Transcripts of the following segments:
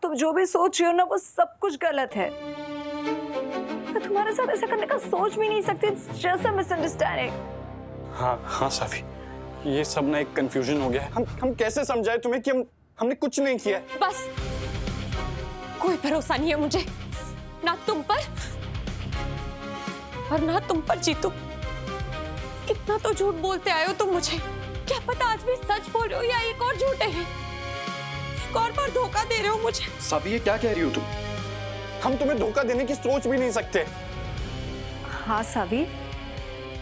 तुम जो भी सोच रही हो ना वो सब कुछ गलत है। मैं तुम्हारे साथ ऐसा करने का सोच भी नहीं सकती। It's just a misunderstanding। हाँ साफी, ये सब ना एक कंफ्यूजन हो गया है। हम कैसे समझाए तुम्हें कि हमने कुछ नहीं किया है। बस, कोई भरोसा नहीं है मुझे, ना तुम पर और ना तुम पर जीतू। कितना तो झूठ बोलते आए हो तुम मुझे। क्या पता आज भी सच बोल रहे हो या एक और झूठे हैं, एक और बार धोखा दे रहे हो मुझे। साफी, ये क्या कह रही हो तुम? हम तुम्हें धोखा देने की सोच भी नहीं सकते। हाँ सावी,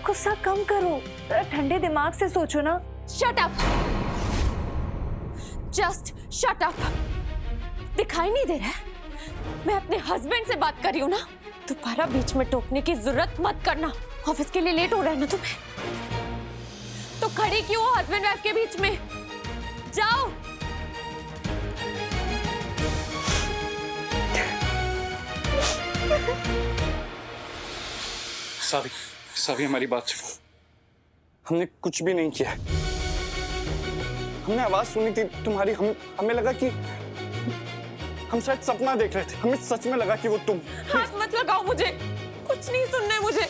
गुस्सा कम करो, जरा ठंडे दिमाग से सोचो ना। Shut up, just shut up. दिखाई नहीं दे रहा है मैं अपने हस्बैंड से बात कर रही हूँ ना? दोबारा बीच में टोकने की जरूरत मत करना। ऑफिस के लिए लेट हो रहा है ना तुम्हें, तो खड़ी क्यों हो हस्बैंड वाइफ के बीच में? जाओ। सावी, हमारी बात सुनो। हमने कुछ भी नहीं किया। हमने आवाज सुनी थी तुम्हारी। हमें लगा कि हम शायद सपना देख रहे थे। हमें सच में लगा कि वो तुम। हाथ मत लगाओ मुझे, कुछ नहीं सुनना है मुझे,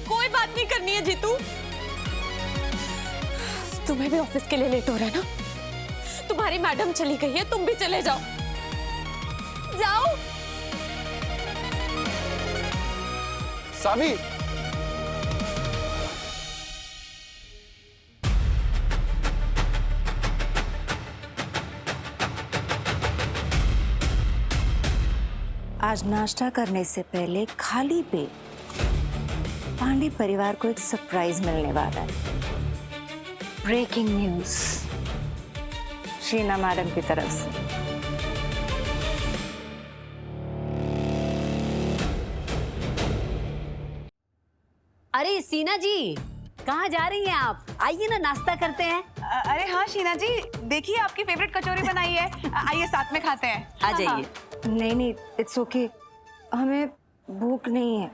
कोई बात नहीं करनी है जीतू। तुम्हें भी ऑफिस के लिए लेट हो रहा है ना? तुम्हारी मैडम चली गई है, तुम भी चले जाओ। जाओ। सावी, आज नाश्ता करने से पहले खाली पेट पांडे परिवार को एक सरप्राइज मिलने वाला है। ब्रेकिंग न्यूज शीना मैडम की तरफ से। अरे सीना जी, कहाँ जा रही हैं आप? आइए ना, नाश्ता करते हैं। अरे हाँ शीना जी, देखिए आपकी फेवरेट कचौरी बनाई है, आइए साथ में खाते हैं। आ जाइए। नहीं, इट्स ओके, हमें भूख नहीं है।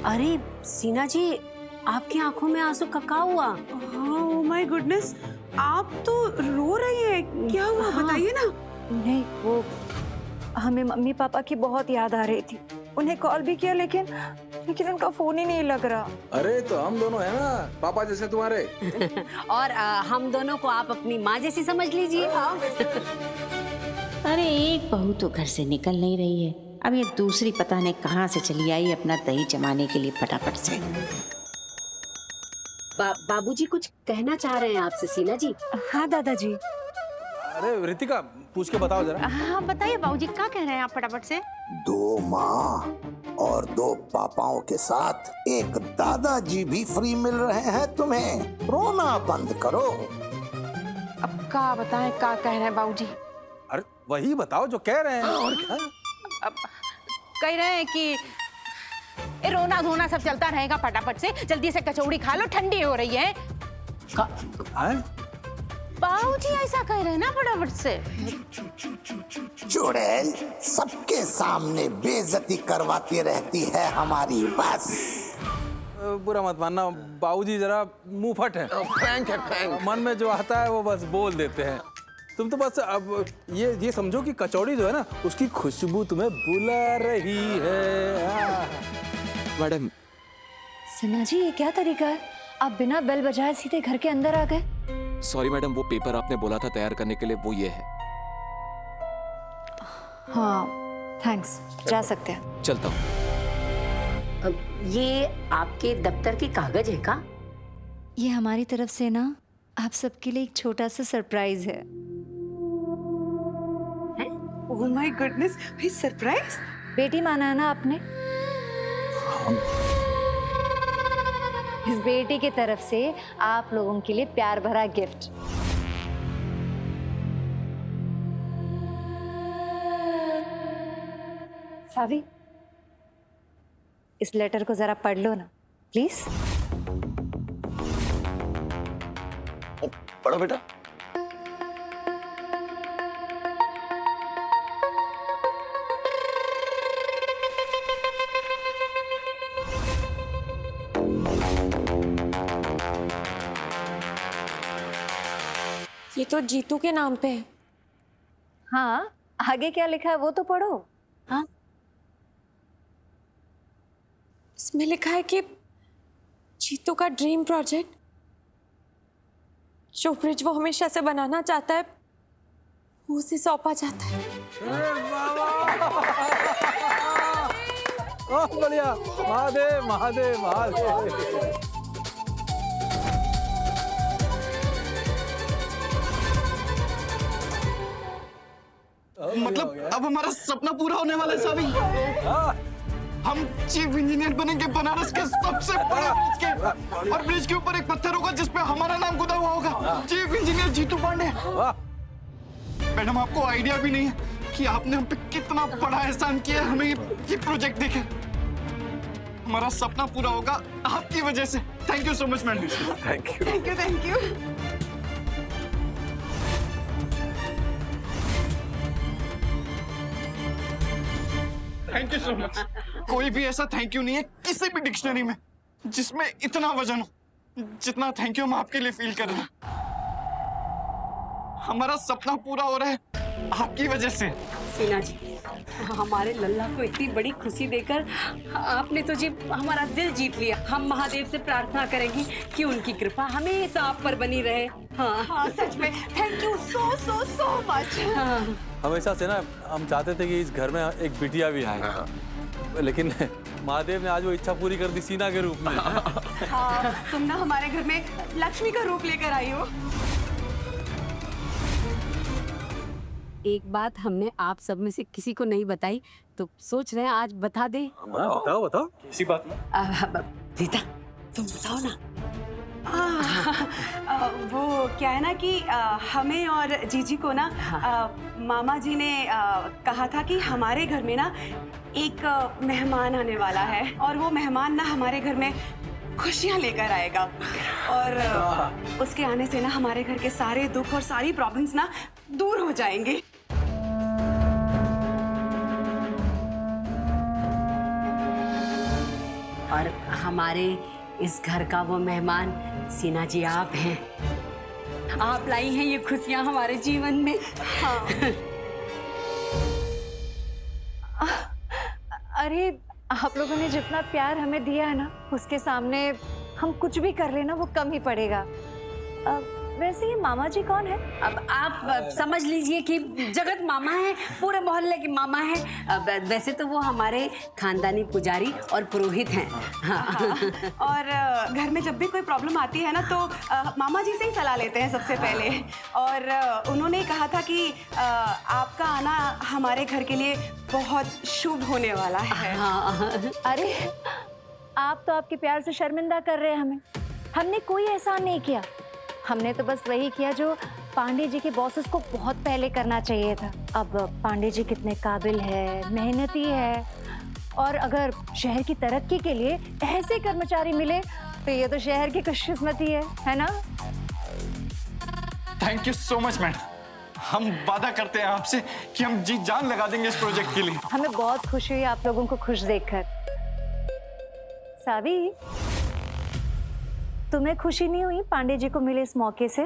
अरे सीना जी, आपकी आंखों में आंसू कहाँ हुआ? ओह माय गुडनेस, आप तो रो रही हैं, क्या हुआ बताइए ना। नहीं, वो हमें मम्मी पापा की बहुत याद आ रही थी। उन्हें कॉल भी किया लेकिन उनका फोन ही नहीं लग रहा। अरे तो हम दोनों है ना, पापा जैसे तुम्हारे। और हम दोनों को आप अपनी माँ जैसी समझ लीजिए। अरे एक बहू तो घर से निकल नहीं रही है, अब ये दूसरी पता नहीं कहाँ से चली आई अपना दही जमाने के लिए फटाफट से। बाबूजी कुछ कहना चाह रहे हैं आपसे सीना जी। हाँ दादाजी। अरे रितिका, पूछ के बताओ जरा। हाँ बताइए बाबूजी, क्या कह रहे हैं आप फटाफट से? 2 माँ और 2 पापाओं के साथ एक दादाजी भी फ्री मिल रहे हैं तुम्हें। रोना बंद करो। अब क्या बताएं, क्या कह रहे हैं बाबूजी? अरे वही बताओ जो कह रहे हैं। और क्या? अब कह रहे हैं कि रोना धोना सब चलता रहेगा, फटाफट से जल्दी से कचौड़ी खा लो, ठंडी हो रही है। बाबूजी ऐसा कह रहे हैं ना, फटाफट से। चुड़ैल सबके सामने बेइज्जती करवाती रहती है हमारी, बस। बुरा मत मानना बाबूजी, जरा मुंह फट है। फ्रैंक है, फ्रैंक। मन में जो आता है वो बस बोल देते हैं। तुम तो बस अब ये समझो कि कचौड़ी जो है ना, उसकी खुशबू तुम्हें बुला रही है। मैडम। सिन्हा जी, ये क्या तरीका है? आप बिना बेल बजाए सीधे घर के अंदर आ गए। सॉरी मैडम, वो पेपर आपने बोला था तैयार करने के लिए, वो ये है। हाँ थैंक्स, जा सकते हैं। चलता हूँ। ये आपके दफ्तर के कागज है का? ये हमारी तरफ से ना आप सबके लिए एक छोटा सा सरप्राइज है। ओह माय गुडनेस, भाई सरप्राइज। बेटी माना है ना आपने? इस बेटी की तरफ से आप लोगों के लिए प्यार भरा गिफ्ट। सावी, इस लेटर को जरा पढ़ लो ना प्लीज। पढ़ो बेटा। ये तो जीतू के नाम पे है। हाँ, आगे क्या लिखा है वो तो पढ़ो। हाँ, इसमें लिखा है कि जीतू का ड्रीम प्रोजेक्ट, जो ब्रिज वो हमेशा से बनाना चाहता है, वो उसे सौंपा जाता है। ओह बढ़िया, महादेव महादेव महादेव। मतलब अब हमारा सपना पूरा होने वाला है सावी। हम चीफ इंजीनियर बनेंगे बनारस के सबसे बड़े ब्रिज के, और ब्रिज के ऊपर एक पत्थर होगा जिसपे हमारा नाम खुदा हुआ होगा, chief engineer Jitu Pandey. Madam आपको आइडिया भी नहीं है कि आपने हम पे कितना बड़ा एहसान किया है हमें ये प्रोजेक्ट देके। हमारा सपना पूरा होगा आपकी वजह से। Thank you so much madam. Thank you. Thank you, thank you. Thank you so much. कोई भी ऐसा थैंक यू नहीं है किसी भी डिक्शनरी में जिसमें इतना वजन हो जितना थैंक यू हम आपके लिए फील कर रहे हैं। हमारा सपना पूरा हो रहा है आपकी वजह से। सीना जी, हमारे लल्ला को इतनी बड़ी खुशी देकर आपने तो जी हमारा दिल जीत लिया। हम महादेव से प्रार्थना करेंगे कि उनकी कृपा हमेशा आप पर बनी रहे। हाँ हाँ, सच में thank you so so so much. हाँ। हमेशा से ना हम चाहते थे कि इस घर में एक बिटिया भी आए, लेकिन महादेव ने आज वो इच्छा पूरी कर दी सीना के रूप में। हाँ, तुम ना हमारे घर में लक्ष्मी का रूप लेकर आई हो। एक बात हमने आप सब में से किसी को नहीं बताई, तो सोच रहे हैं आज बता दे। बताओ बताओ। इसी बात में रीता, तुम बताओ ना। वो क्या है ना कि हमें और जीजी को ना मामा जी ने कहा था कि हमारे घर में ना एक मेहमान आने वाला है, और वो मेहमान ना हमारे घर में खुशियाँ लेकर आएगा, और उसके आने से ना हमारे घर के सारे दुख और सारी प्रॉब्लम्स ना दूर हो जाएंगे। और हमारे इस घर का वो मेहमान सीना जी आप हैं। आप लाई हैं ये खुशियां हमारे जीवन में। हाँ। अरे आप लोगों ने जितना प्यार हमें दिया है ना, उसके सामने हम कुछ भी कर लेना वो कम ही पड़ेगा। वैसे ये मामा जी कौन है? अब आप समझ लीजिए कि जगत मामा है, पूरे मोहल्ले के मामा है। अब वैसे तो वो हमारे खानदानी पुजारी और पुरोहित हैं। हाँ। और घर में जब भी कोई प्रॉब्लम आती है ना, तो मामा जी से ही सलाह लेते हैं सबसे पहले। और उन्होंने कहा था कि आपका आना हमारे घर के लिए बहुत शुभ होने वाला है। हाँ। अरे आप तो आपके प्यार से शर्मिंदा कर रहे हैं हमें। हमने कोई एहसान नहीं किया, हमने तो बस वही किया जो पांडे जी के बॉसेस को बहुत पहले करना चाहिए था। अब पांडे जी कितने काबिल है, मेहनती है, और अगर शहर की तरक्की के लिए ऐसे कर्मचारी मिले तो ये तो शहर की खुशकिस्मती है ना? Thank you so much madam. हम वादा करते हैं आपसे कि हम जी जान लगा देंगे इस प्रोजेक्ट के लिए। हमें बहुत खुशी हुई आप लोगों को खुश देखकर। सावी, तुम्हें खुशी नहीं हुई पांडे जी को मिले इस मौके से?